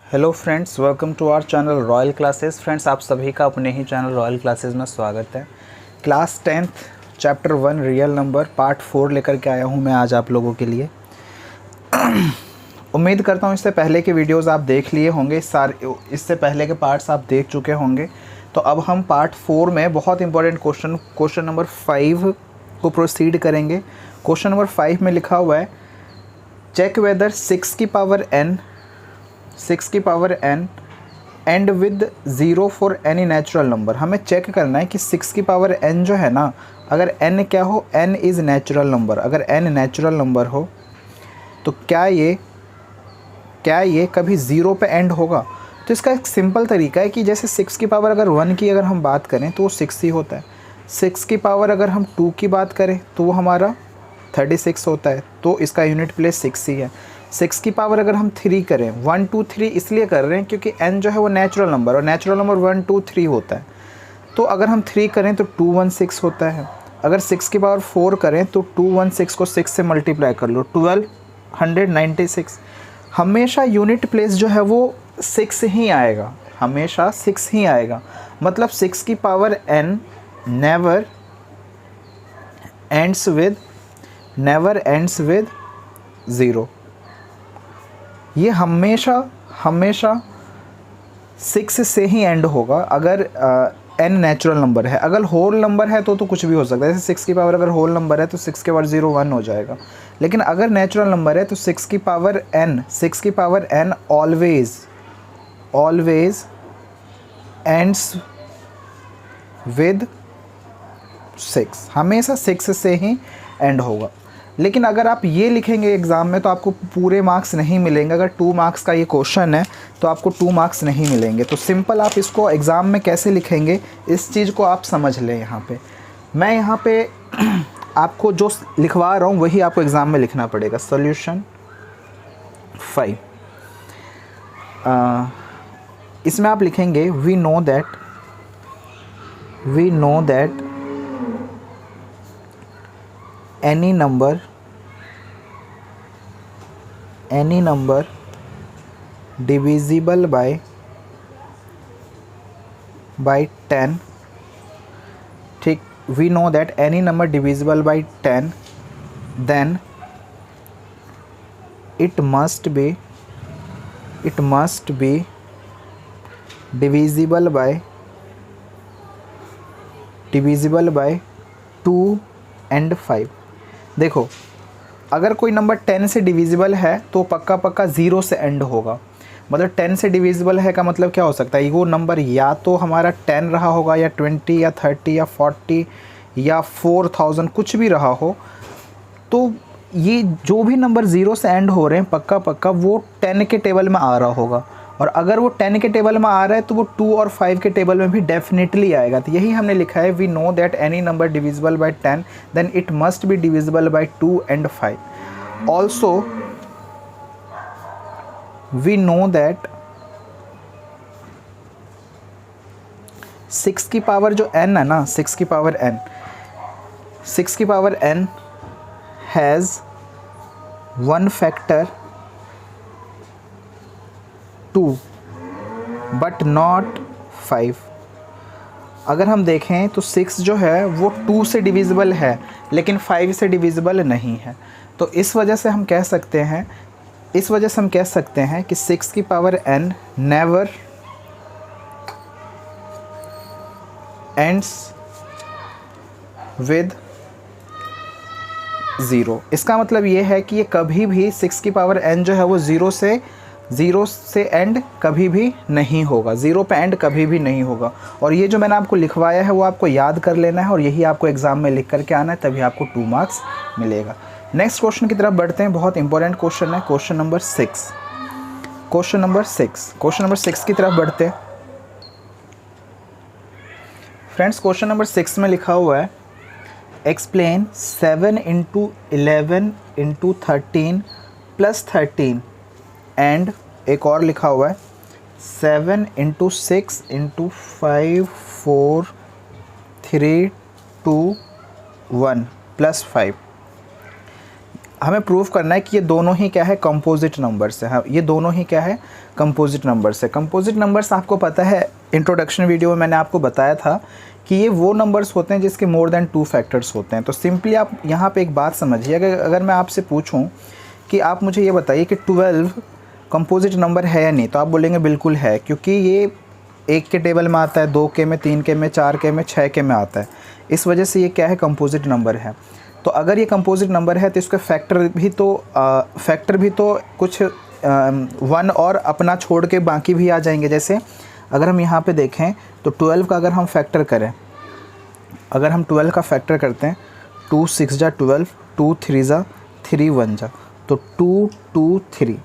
Hello friends, welcome to our channel royal classes. Friends, आप सभी का अपने ही चैनल रॉयल क्लासेस में स्वागत है। Class 10th chapter 1 real number part 4 लेकर के आया हूं मैं आज आप लोगों के लिए। उम्मीद करता हूं इससे पहले के वीडियोस आप देख लिए होंगे, इससे पहले के पार्ट्स आप देख चुके होंगे। तो अब हम पार्ट 4 में बहुत इंपॉर्टेंट क्वेश्चन नंबर 5 को प्रोसीड करेंगे। क्वेश्चन नंबर 5 में लिखा हुआ है, चेक वेदर 6 की power n and with 0 for any natural number. हमें चेक करना है कि 6 की पावर n जो है ना, अगर n क्या हो, n इज़ नेचुरल नंबर। अगर n नेचुरल नंबर हो तो क्या ये कभी 0 पे एंड होगा? तो इसका एक सिंपल तरीका है कि जैसे 6 की पावर अगर 1 की अगर हम बात करें तो वो 6 ही होता है। 6 की पावर अगर हम 2 की बात करें तो वो हमारा 36 होता है, तो इसका यूनिट प्लेस 6 ही है। 6 की पावर अगर हम 3 करें, 1 2 3 इसलिए कर रहे हैं क्योंकि n जो है वो नेचुरल नंबर, और नेचुरल नंबर 1 2 3 होता है। तो अगर हम 3 करें तो 216 होता है। अगर 6 की पावर 4 करें तो 216 को 6 से मल्टीप्लाई कर लो, 1296। हमेशा यूनिट प्लेस जो है वो 6 ही आएगा, हमेशा 6 ही आएगा। मतलब 6 की power n never ends with 0। ये हमेशा 6 से ही एंड होगा अगर n नेचुरल नंबर है। अगर होल नंबर है तो कुछ भी हो सकता है। जैसे 6 की पावर अगर होल नंबर है तो 6 के बाद 0 1 हो जाएगा। लेकिन अगर नेचुरल नंबर है तो 6 की power n always ends with 6, हमेशा 6 से ही एंड होगा। लेकिन अगर आप ये लिखेंगे एग्ज़ाम में तो आपको पूरे मार्क्स नहीं मिलेंगे। अगर 2 मार्क्स का ये क्वेश्चन है तो आपको 2 मार्क्स नहीं मिलेंगे। तो सिंपल आप इसको एग्ज़ाम में कैसे लिखेंगे इस चीज़ को आप समझ लें। मैं यहाँ पे आपको जो लिखवा रहा हूँ वही आपको एग्ज़ाम में लिखना पड़ेगा। सॉल्यूशन 5, इसमें आप लिखेंगे we know that any number divisible by 10, ठीक। we know that any number divisible by 10 then it must be divisible by 2 and 5। देखो, अगर कोई नंबर 10 से डिविजिबल है तो पक्का 0 से एंड होगा। मतलब 10 से डिविजिबल है का मतलब क्या हो सकता है? वो नंबर या तो हमारा 10 रहा होगा, या 20 या 30 या 40 या 4000 कुछ भी रहा हो। तो ये जो भी नंबर 0 से एंड हो रहे हैं पक्का वो 10 के टेबल में आ रहा होगा। और अगर वो 10 के टेबल में आ रहा है तो वो 2 और 5 के टेबल में भी डेफिनेटली आएगा। तो यही हमने लिखा है, we know that any number divisible by 10 then it must be divisible by 2 and 5। Also we know that 6 की पावर जो n है ना, 6 की power n has 1 factor 2 but not 5। अगर हम देखें तो 6 जो है वो 2 से डिविजिबल है लेकिन 5 से डिविजिबल नहीं है। तो इस वजह से हम कह सकते हैं कि 6 की power n never ends with 0। इसका मतलब ये है कि ये कभी भी 6 की पावर n जो है वो 0 से एंड कभी भी नहीं होगा, 0 पे एंड कभी भी नहीं होगा। और ये जो मैंने आपको लिखवाया है वो आपको याद कर लेना है और यही आपको एग्ज़ाम में लिख करके आना है, तभी आपको 2 मार्क्स मिलेगा। नेक्स्ट क्वेश्चन की तरफ बढ़ते हैं। बहुत इंपॉर्टेंट क्वेश्चन है, क्वेश्चन नंबर 6 की तरफ बढ़ते हैं। फ्रेंड्स, क्वेश्चन नंबर 6 में लिखा हुआ है, एक्सप्लेन 7 × 11 × 13 + 13 एंड एक और लिखा हुआ है 7 × 6 × 5 4 3 2 1 + 5। हमें प्रूव करना है कि ये दोनों ही क्या है, कंपोजिट नंबर्स है। हाँ, ये दोनों ही क्या है, कंपोजिट नंबर्स है। कंपोजिट नंबर्स आपको पता है, इंट्रोडक्शन वीडियो में मैंने आपको बताया था कि ये वो नंबर्स होते हैं जिसके मोर देन 2 फैक्टर्स होते हैं। तो सिंपली आप यहाँ पे एक बात समझिए, अगर मैं आपसे पूछूँ कि आप मुझे ये बताइए कि 12 कंपोजिट नंबर है या नहीं, तो आप बोलेंगे बिल्कुल है, क्योंकि ये 1 के टेबल में आता है, 2 के में, 3 के में, 4 के में, 6 के में आता है। इस वजह से ये क्या है, कंपोजिट नंबर है। तो अगर ये कंपोजिट नंबर है तो इसका फैक्टर भी तो कुछ 1 और अपना छोड़ के बाकी भी आ जाएंगे। जैसे अगर हम यहाँ पे देखें तो 12 का अगर हम फैक्टर करें, अगर हम 12 का फैक्टर करते हैं, 2 6 जा 12, 2 3 जा 3 1 जा, तो 2 2 3।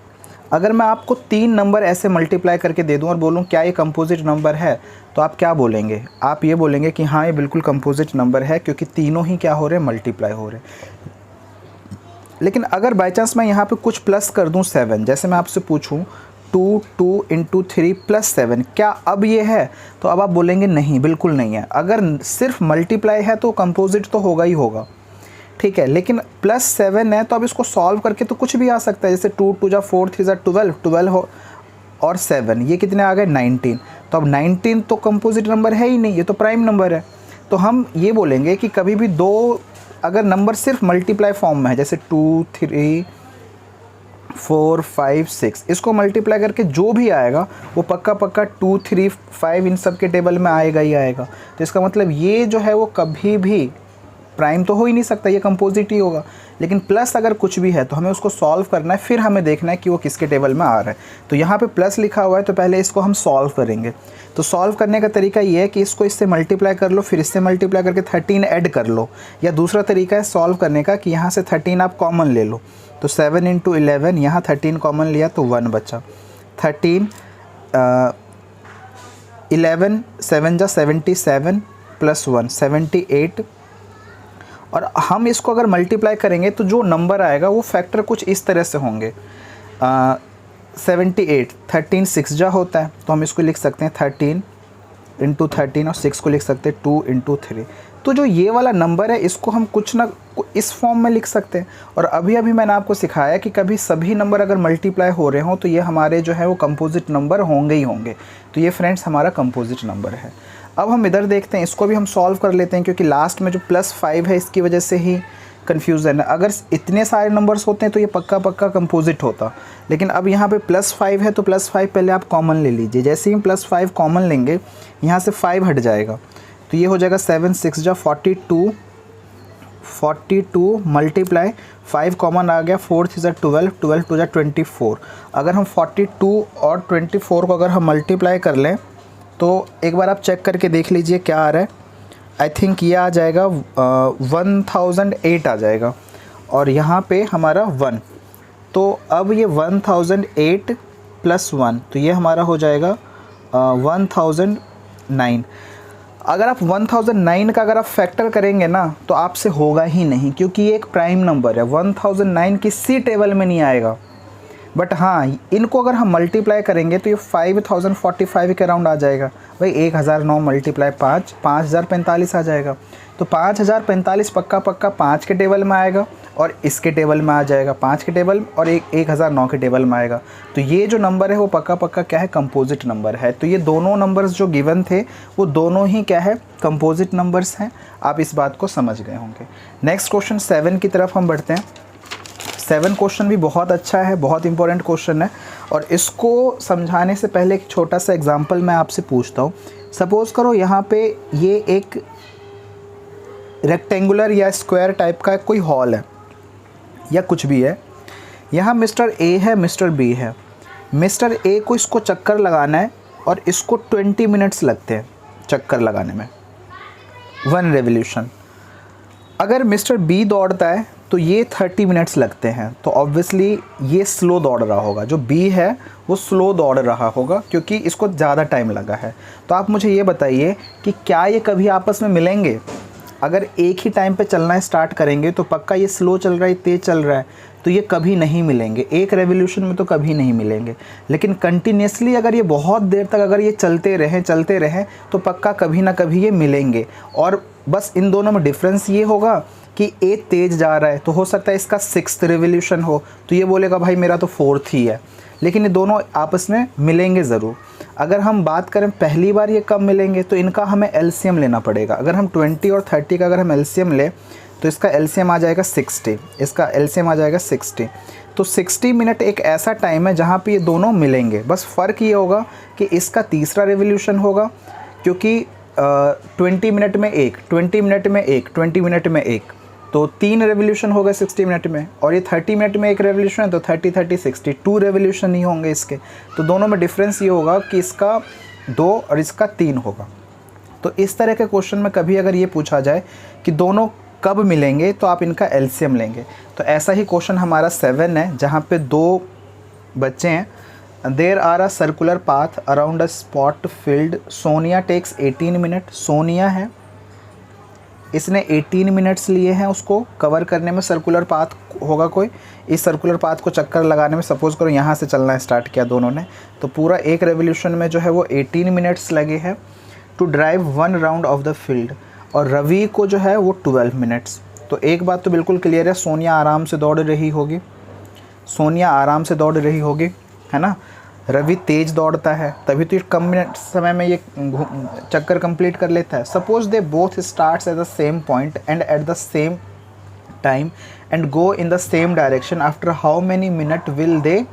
अगर मैं आपको 3 नंबर ऐसे मल्टीप्लाई करके दे दूं और बोलूं क्या ये कंपोजिट नंबर है, तो आप क्या बोलेंगे? आप ये बोलेंगे कि हाँ ये बिल्कुल कंपोजिट नंबर है, क्योंकि तीनों ही क्या हो रहे हैं, मल्टीप्लाई हो रहे हैं। लेकिन अगर बाई चांस मैं यहाँ पे कुछ प्लस कर दूं 7, जैसे मैं आपसे पूछूं 2 2 इंटू 3 प्लस 7, क्या अब ये है? तो अब आप बोलेंगे नहीं, बिल्कुल नहीं है। अगर सिर्फ मल्टीप्लाई है तो कंपोजिट तो होगा ही होगा, ठीक है। लेकिन प्लस 7 है तो अब इसको सॉल्व करके तो कुछ भी आ सकता है। जैसे 2 2 जा 4 3 जा 12, 12 हो और 7, ये कितने आ गए, 19। तो अब 19 तो कंपोजिट नंबर है ही नहीं, ये तो प्राइम नंबर है। तो हम ये बोलेंगे कि कभी भी दो अगर नंबर सिर्फ मल्टीप्लाई फॉर्म में है, जैसे 2 3 4 5 6, इसको मल्टीप्लाई करके जो भी आएगा वो पक्का 2 3 5 इन सब के टेबल में आएगा ही आएगा। तो इसका मतलब ये जो है वो कभी भी प्राइम तो हो ही नहीं सकता, ये कंपोजिट ही होगा। लेकिन प्लस अगर कुछ भी है तो हमें उसको सॉल्व करना है, फिर हमें देखना है कि वो किसके टेबल में आ रहा है। तो यहाँ पे प्लस लिखा हुआ है तो पहले इसको हम सॉल्व करेंगे। तो सॉल्व करने का तरीका ये है कि इसको इससे मल्टीप्लाई कर लो, फिर इससे मल्टीप्लाई करके 13 ऐड कर लो। या दूसरा तरीका है सॉल्व करने का कि यहाँ से 13 आप कॉमन ले लो। तो 7 इंटू 11, यहाँ 13 कॉमन लिया तो 1 बचा। 13 11 7 जा 77 प्लस 1 78। और हम इसको अगर मल्टीप्लाई करेंगे तो जो नंबर आएगा वो फैक्टर कुछ इस तरह से होंगे। 78 13 6 जा होता है, तो हम इसको लिख सकते हैं 13 इंटू 13, और 6 को लिख सकते हैं 2 इंटू 3। तो जो ये वाला नंबर है इसको हम कुछ ना इस फॉर्म में लिख सकते हैं। और अभी मैंने आपको सिखाया कि कभी सभी नंबर अगर मल्टीप्लाई हो रहे हों तो ये हमारे जो है वो कंपोजिट नंबर होंगे ही होंगे। तो ये फ्रेंड्स हमारा कंपोजिट नंबर है। अब हम इधर देखते हैं, इसको भी हम सॉल्व कर लेते हैं, क्योंकि लास्ट में जो +5 है इसकी वजह से ही कन्फ्यूज़न है। अगर इतने सारे नंबर्स होते हैं तो ये पक्का कंपोजिट होता। लेकिन अब यहाँ पे +5 है तो +5 पहले आप कॉमन ले लीजिए। जैसे ही हम +5 कॉमन लेंगे यहाँ से 5 हट जाएगा, तो ये हो जाएगा 7 6 जा 42 मल्टीप्लाई 5 कॉमन आ गया, 4 3 जा 12, 12 2 जा 24। अगर हम 42 और 24 को अगर हम मल्टीप्लाई कर लें तो एक बार आप चेक करके देख लीजिए क्या आ रहा है। आई थिंक ये आ जाएगा 1008 आ जाएगा, और यहाँ पे हमारा 1। तो अब ये 1008 प्लस 1, तो ये हमारा हो जाएगा 1009। अगर आप 1009 का अगर आप फैक्टर करेंगे ना तो आपसे होगा ही नहीं, क्योंकि ये एक प्राइम नंबर है। 1009 किसी टेबल में नहीं आएगा। बट हाँ, इनको अगर हम मल्टीप्लाई करेंगे तो ये 5045 के अराउंड आ जाएगा। भाई 1009 मल्टीप्लाई 5, 5045 आ जाएगा। तो 5045 पक्का 5 के टेबल में आएगा, और इसके टेबल में आ जाएगा 5 के टेबल, और 1009 के टेबल में आएगा। तो ये जो नंबर है वो पक्का क्या है, कंपोजिट नंबर है। तो ये दोनों नंबर्स जो गिवन थे वो दोनों ही क्या है, कंपोजिट नंबर्स हैं। आप इस बात को समझ गए होंगे। नेक्स्ट क्वेश्चन 7 की तरफ हम बढ़ते हैं। 7 क्वेश्चन भी बहुत अच्छा है, बहुत इंपॉर्टेंट क्वेश्चन है। और इसको समझाने से पहले एक छोटा सा एग्जांपल मैं आपसे पूछता हूँ। सपोज़ करो यहाँ पे ये एक रेक्टेंगुलर या स्क्वायर टाइप का कोई हॉल है या कुछ भी है। यहाँ मिस्टर ए है, मिस्टर बी है। मिस्टर ए को इसको चक्कर लगाना है और इसको 20 मिनट्स लगते हैं चक्कर लगाने में, 1 रेवोल्यूशन। अगर मिस्टर बी दौड़ता है तो ये 30 मिनट्स लगते हैं। तो ऑब्वियसली ये स्लो दौड़ रहा होगा, जो बी है वो स्लो दौड़ रहा होगा क्योंकि इसको ज़्यादा टाइम लगा है। तो आप मुझे ये बताइए कि क्या ये कभी आपस में मिलेंगे? अगर एक ही टाइम पे चलना स्टार्ट करेंगे तो पक्का ये स्लो चल रहा है, तेज़ चल रहा है, तो ये कभी नहीं मिलेंगे। एक रेवोल्यूशन में तो कभी नहीं मिलेंगे। लेकिन कंटिन्यूसली अगर ये बहुत देर तक अगर ये चलते रहें तो पक्का कभी ना कभी ये मिलेंगे। और बस इन दोनों में डिफरेंस ये होगा कि ए तेज जा रहा है तो हो सकता है इसका 6th रिवोल्यूशन हो, तो ये बोलेगा भाई मेरा तो 4th ही है, लेकिन ये दोनों आपस में मिलेंगे ज़रूर। अगर हम बात करें पहली बार ये कब मिलेंगे, तो इनका हमें एलसीएम लेना पड़ेगा। अगर हम 20 और 30 का अगर हम एलसीएम लें तो इसका एलसीएम आ जाएगा 60, इसका एलसीएम आ जाएगा 60। तो 60 मिनट एक ऐसा टाइम है जहाँ पे ये दोनों मिलेंगे। बस फ़र्क ये होगा कि इसका तीसरा रिवोल्यूशन होगा, क्योंकि 20 मिनट में एक, 20 मिनट में एक, 20 मिनट में एक, तो 3 रेवोल्यूशन हो गए 60 मिनट में। और ये 30 मिनट में एक रेवोल्यूशन है तो 30 30 62 रेवोल्यूशन ही होंगे इसके। तो दोनों में डिफरेंस ये होगा कि इसका 2 और इसका 3 होगा। तो इस तरह के क्वेश्चन में कभी अगर ये पूछा जाए कि दोनों कब मिलेंगे तो आप इनका एलसीएम लेंगे। तो ऐसा ही क्वेश्चन हमारा 7 है, जहाँ पे 2 बच्चे हैं। There are a circular path around a spot field, Sonia takes 18 minute. Sonia है, इसने 18 मिनट्स लिए हैं उसको कवर करने में। सर्कुलर पाथ होगा कोई, इस सर्कुलर पाथ को चक्कर लगाने में, सपोज़ करो यहाँ से चलना स्टार्ट किया दोनों ने, तो पूरा एक रेवोल्यूशन में जो है वो 18 मिनट्स लगे हैं to drive 1 round of the field. और रवि को जो है वो 12 मिनट्स। तो एक बात तो बिल्कुल क्लियर है, सोनिया आराम से दौड़ रही होगी, सोनिया आराम से दौड़ रही होगी, है ना। रवि तेज़ दौड़ता है, तभी तो कम मिनट समय में ये चक्कर कंप्लीट कर लेता है। Suppose they both starts at the same point and at the same time and go in the same direction, after how many minute will they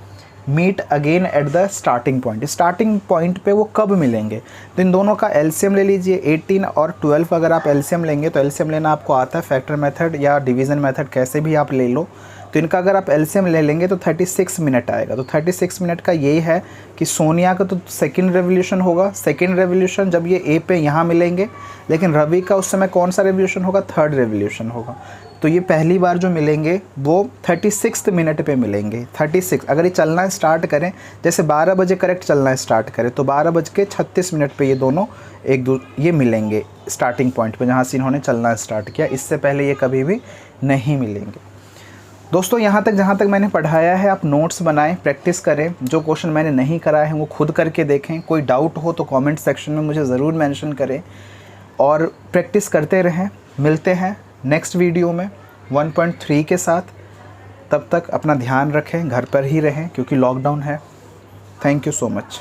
meet again at the starting point. Starting point पे वो कब मिलेंगे, तो इन दोनों का LCM ले लीजिए। 18 और 12 अगर आप एलसीएम लेंगे तो एलसीएम लेना आपको आता है, फैक्टर मेथड या डिवीज़न मेथड कैसे भी आप ले लो। तो इनका अगर आप एलसीएम ले लेंगे तो 36 मिनट आएगा। तो 36 मिनट का यही है कि सोनिया का तो सेकंड रेवोल्यूशन होगा, सेकंड रेवोल्यूशन जब ये ए पे यहाँ मिलेंगे, लेकिन रवि का उस समय कौन सा रेवोल्यूशन होगा, 3rd रेवोल्यूशन होगा। तो ये पहली बार जो मिलेंगे वो 36 मिनट पे मिलेंगे। 36 अगर ये चलना स्टार्ट करें, जैसे 12 बजे करेक्ट चलना स्टार्ट करें तो 12:36 पे ये दोनों ये मिलेंगे स्टार्टिंग पॉइंट पे जहाँ से इन्होंने चलना स्टार्ट किया। इससे पहले ये कभी भी नहीं मिलेंगे। दोस्तों यहाँ तक जहाँ तक मैंने पढ़ाया है आप नोट्स बनाएं, प्रैक्टिस करें। जो क्वेश्चन मैंने नहीं कराए हैं वो खुद करके देखें। कोई डाउट हो तो कमेंट सेक्शन में मुझे ज़रूर मेंशन करें और प्रैक्टिस करते रहें। मिलते हैं नेक्स्ट वीडियो में 1.3 के साथ। तब तक अपना ध्यान रखें, घर पर ही रहें क्योंकि लॉकडाउन है। Thank you so much.